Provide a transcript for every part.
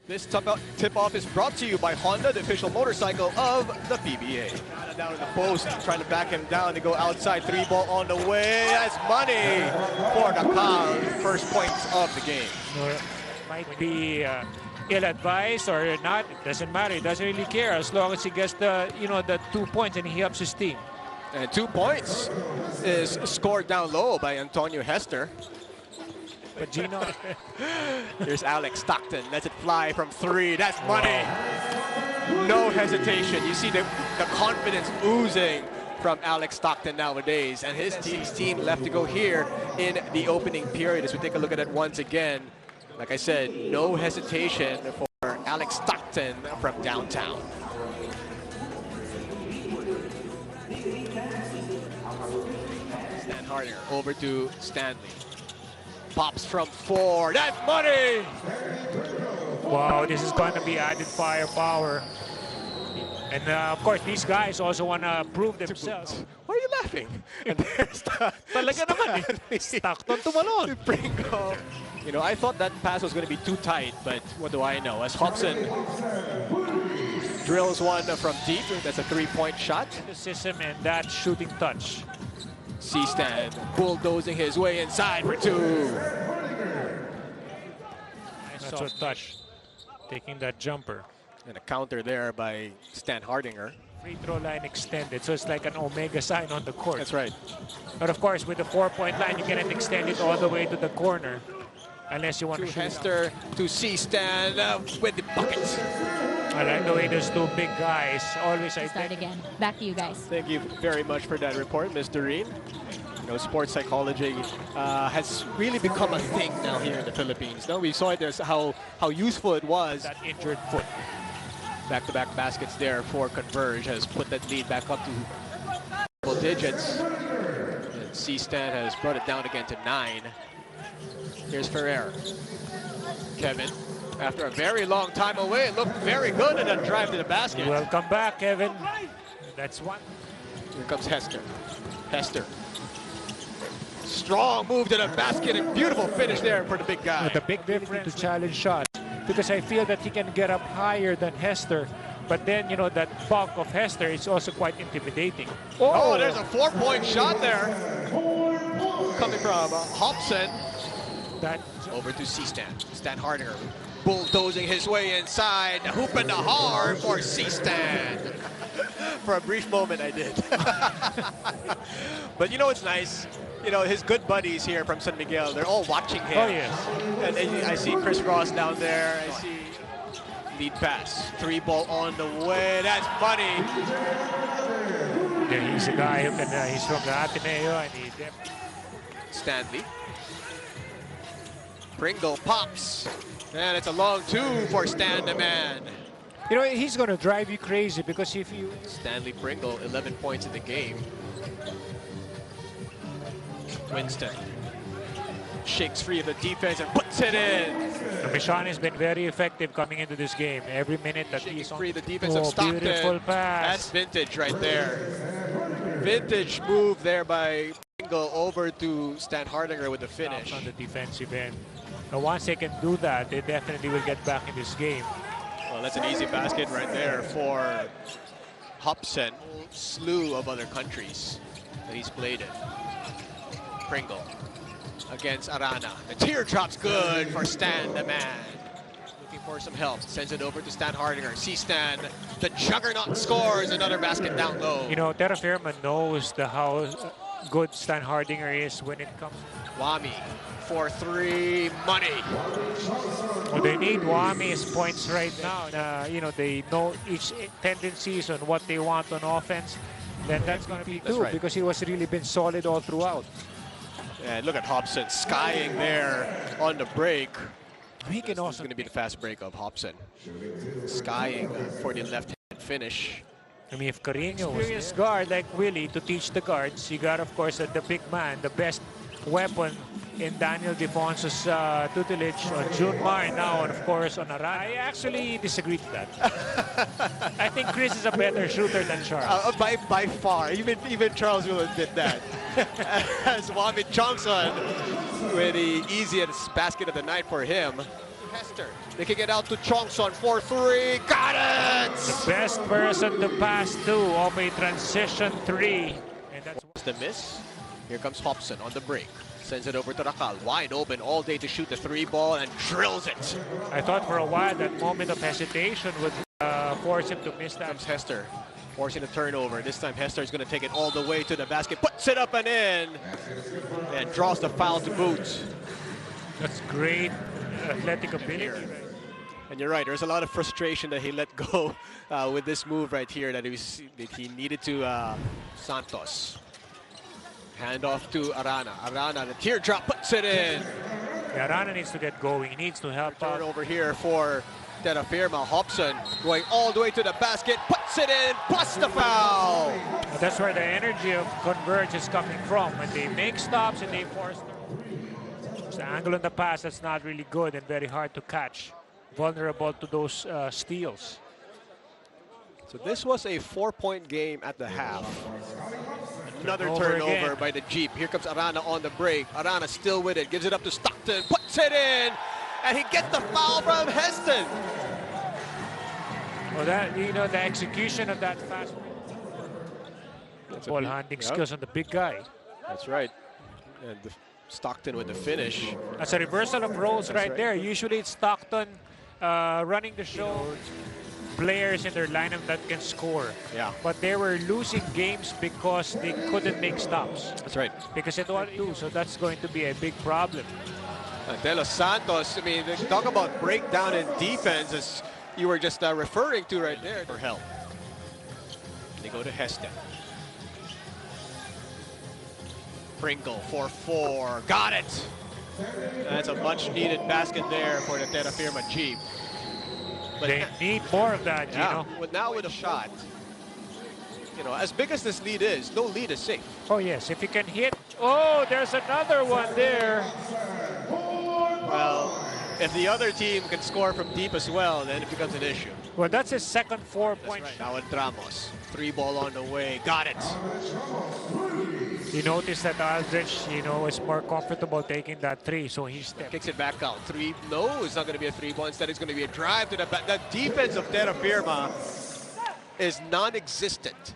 This tip-off is brought to you by Honda, the official motorcycle of the PBA. Down in the post, trying to back him down to go outside. 3-ball on the way. That's money for the Cal. First points of the game. Might be ill-advised or not. It doesn't matter. He doesn't really care as long as he gets the 2 points and he helps his team. And 2 points is scored down low by Antonio Hester. But Gino, here's Alex Stockton. Lets it fly from 3. That's money. No hesitation. You see the confidence oozing from Alex Stockton nowadays. And his team left to go here in the opening period. As we take a look at it once again, like I said, no hesitation for Alex Stockton from downtown. Stan Hardinger over to Stanley. Pops from 4. That's money! Wow, this is going to be added firepower. And of course, these guys also want to prove themselves. Why are you laughing? And there's Talaga naman eh. Stockton tumalon. Pringle. You know, I thought that pass was going to be too tight, but what do I know? As Hobson drills one from deep, that's a 3-point shot. The system and that shooting touch. C-Stan bulldozing his way inside for 2. That's a touch, taking that jumper. And a counter there by Stan Hardinger. Free throw line extended, so it's like an omega sign on the court. That's right. But of course, with the 4-point line, you cannot extend it all the way to the corner unless you want to shoot. Hester to C-Stan with the buckets. I like the way those 2 big guys always Start again. Back to you guys. Thank you very much for that report, Ms. Doreen. You know, sports psychology has really become a thing now here in the Philippines. Now we saw it as how useful it was. That injured foot. Back-to-back baskets there for Converge has put that lead back up to double digits. And C-Stan has brought it down again to 9. Here's Ferrer. Kevin, after a very long time away, it looked very good in that drive to the basket. Welcome back, Kevin. That's one. Here comes Hester. Hester. Strong move to the basket and beautiful finish there for the big guy. With a big difference to challenge shots, because I feel that he can get up higher than Hester. But then, you know, that bulk of Hester is also quite intimidating. Oh, there's a 4-point shot there. Coming from Hobson. That over to C-Stan. Stan Hardinger bulldozing his way inside. Hoop and a hard for C-Stan. For a brief moment, I did. But you know what's nice? You know, his good buddies here from San Miguel, they're all watching him. Oh, yes. And I see Chris Ross down there. I see lead pass. 3-ball on the way. That's money. Yeah, he's a guy who can, he's from the Ateneo and he Stanley. Pringle pops. And it's a long 2 for Stan the man. You know, he's going to drive you crazy because if you... Stanley Pringle, 11 points in the game. Winston shakes free of the defense and puts it in. Michon has been very effective coming into this game. Every minute that he's free the defense of Stockton. Beautiful pass. That's vintage right there. Vintage move there by Pringle over to Stan Hardinger with the finish. On the defensive end. And once they can do that, they definitely will get back in this game. Well, that's an easy basket right there for Hobson. Slew of other countries that he's played in. Pringle against Arana. The teardrop's good for Stan the man. Looking for some help. Sends it over to Stan Hardinger. C-Stan, the juggernaut, scores another basket down low. You know, Terrafirma knows how good Stan Hardinger is when it comes. Wami for 3, money. Well, they need Wami's points right now. You know, they know each tendencies on what they want on offense. Then that's going to be too, because he was really been solid all throughout. And look at Hobson skying there on the break. He can also going to be the fast break of Hobson. Skying for the left-hand finish. I mean, if Carino was experienced guard like Willie to teach the guards, you got, of course, the big man, the best weapon in Daniel Defonso's tutelage on June Mar now, and of course on Arana. I actually disagree with that. I think Chris is a better shooter than Charles. By far, even Charles will admit that. As Wami Johnson with the easiest basket of the night for him. Hester. They can get out to Chongson for 3. Got it! The best person to pass to of a transition 3. And that's the miss. Here comes Hobson on the break. Sends it over to Rakal. Wide open all day to shoot the 3 ball and drills it. I thought for a while that moment of hesitation would force him to miss that. Comes Hester, forcing a turnover. This time Hester is going to take it all the way to the basket. Puts it up and in. And draws the foul to boot. That's great athletic ability. And you're right, there's a lot of frustration that he let go with this move right here that he needed to Santos. Hand off to Arana. Arana, the teardrop, puts it in. Yeah, Arana needs to get going. He needs to help out. Turnover here for Terrafirma. Hobson going all the way to the basket, puts it in, plus the foul. That's where the energy of Converge is coming from. When they make stops and they force them. The angle on the pass, that's not really good and very hard to catch. Vulnerable to those steals. So this was a 4-point game at the half. Another Turnover turnover again by the Jeep. Here comes Arana on the break. Arana still with it, gives it up to Stockton, puts it in, and he gets the foul from Heston. Well, that, the execution of that fast ball handling skills on the big guy. That's right. And Stockton with the finish. That's a reversal of roles right there. Usually it's Stockton running the show. Players in their lineup that can score. Yeah. But they were losing games because they couldn't make stops. That's right. Because it was 2, so that's going to be a big problem. De Los Santos, I mean, they talk about breakdown in defense as you were just referring to right there for help. They go to Heston. Pringle for 4. Got it! That's a much needed basket there for the Terrafirma Jeep. But They need more of that, yeah, now with a shot. As big as this lead is, no lead is safe. Oh, yes. If you can hit. Oh, there's another one there. Well, if the other team can score from deep as well, then it becomes an issue. Well, that's his second 4-point Right. shot. Now Ramos. 3 ball on the way. Got it. You notice that Aldrich, is more comfortable taking that 3, so he steps. Kicks it back out. 3. No, it's not going to be a 3-ball. Instead, it's going to be a drive to the back. The defense of Terrafirma is non-existent.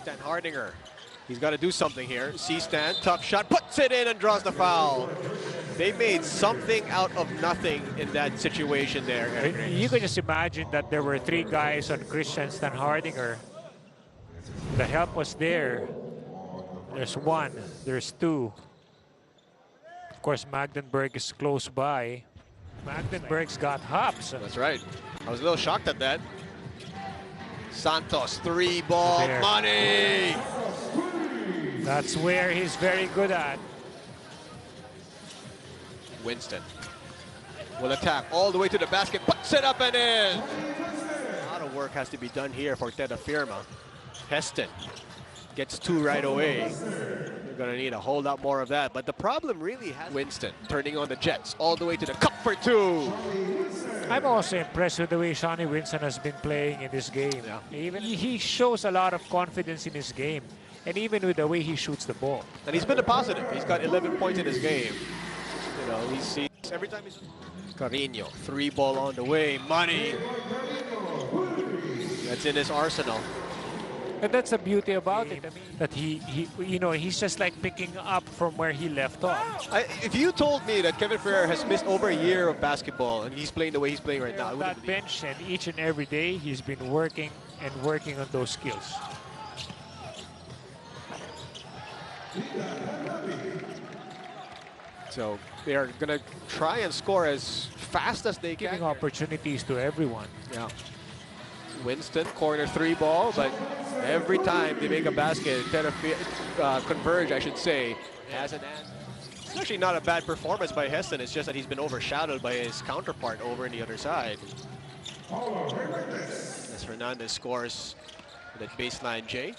Stan Hardinger. He's got to do something here. C-Stan, tough shot, puts it in and draws the foul. They made something out of nothing in that situation there. You can just imagine that there were 3 guys on Christian Stan Hardinger. The help was there. There's 1, there's 2. Of course, Magdenburg is close by. Magdenburg's got hops. That's right. I was a little shocked at that. Santos, 3 ball, There. money! That's where he's very good at. Winston will attack all the way to the basket, puts it up and in. A lot of work has to be done here for Terrafirma. Heston gets 2 right away. You're going to need a whole lot more of that. But the problem really has Winston turning on the Jets all the way to the cup for 2. I'm also impressed with the way Shawnee Winston has been playing in this game. Yeah. Even he shows a lot of confidence in his game, and even with the way he shoots the ball. And he's been a positive. He's got 11 points in his game. He sees every time he's... Carino, 3 ball on the way, money. That's in his arsenal. And that's the beauty about it. I mean, that he's just like picking up from where he left off. If you told me that Kevin Ferrer has missed over a year of basketball and he's playing the way he's playing right now, I wouldn't That believe it. bench, and each and every day he's been working on those skills. So they are going to try and score as fast as they can. Giving opportunities to everyone. Yeah. Winston, corner 3 ball, but every time they make a basket, Converge, I should say, has an answer. It's actually not a bad performance by Heston. It's just that he's been overshadowed by his counterpart over on the other side. As Fernandez scores that baseline J.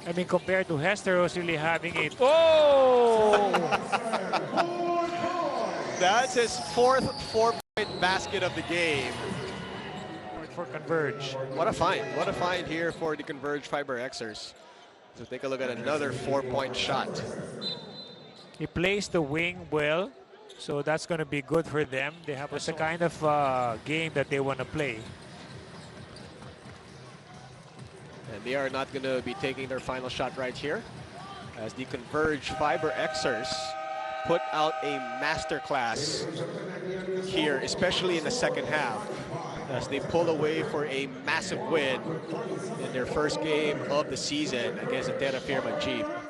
I mean, compared to Hester, who's really having it. Oh! That's his 4th 4-point basket of the game. For Converge. What a find. What a find here for the Converge FiberXers. So take a look at another 4-point shot. He plays the wing well, So that's going to be good for them. They have the kind of game that they want to play. And they are not going to be taking their final shot right here, as the Converge FiberXers put out a masterclass here, especially in the second half, as they pull away for a massive win in their first game of the season against the Terrafirma Dyip.